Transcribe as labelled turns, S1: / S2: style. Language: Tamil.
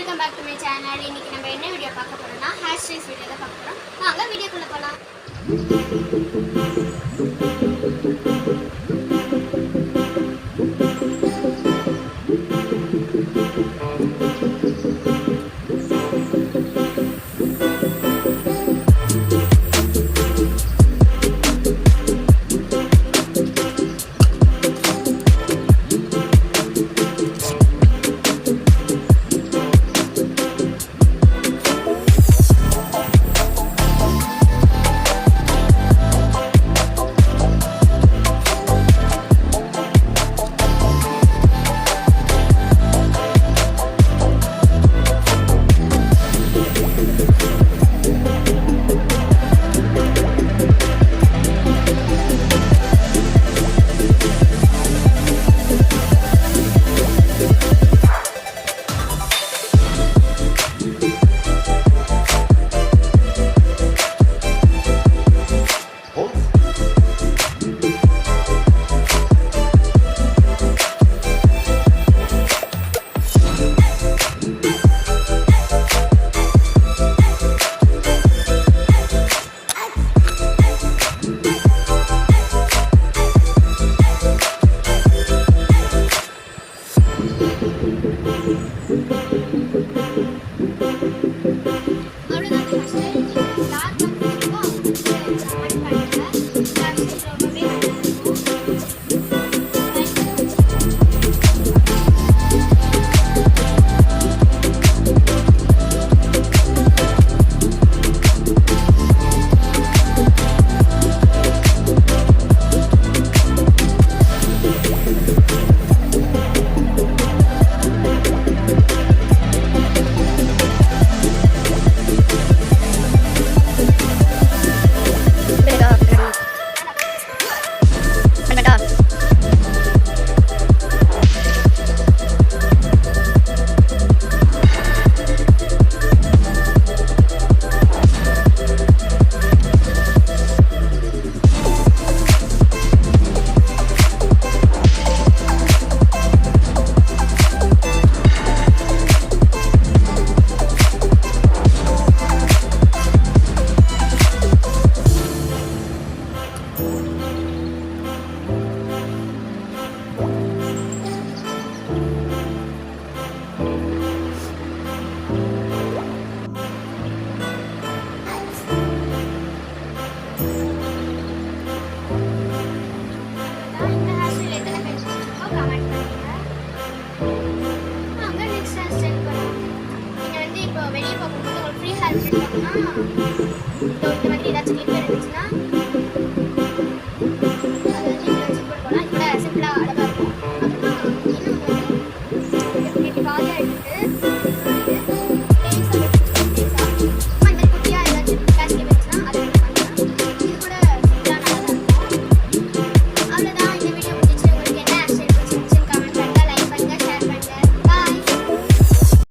S1: Welcome back to my channel. இன்னைக்கு நம்ம என்ன வீடியோ பார்க்க போறோம்னா ஹேர் ஸ்டைல்ஸ் வீடியோ தான் பார்க்க போறோம். வாங்க வீடியோக்குள்ள போலாம். வெளியே போகும்போது ஒரு ஃப்ரீ ஹேர் பண்ணா இந்த மாதிரி ஏதாச்சும் கிளிப் இருந்துச்சுன்னா அதை வந்து இங்கே வச்சு போட்டு போகலாம். இவ்வளோ சிம்பிளாக அழகாக இருக்கும். அப்புறமா இன்னும் வந்து இப்படி காயாக எடுத்துட்டு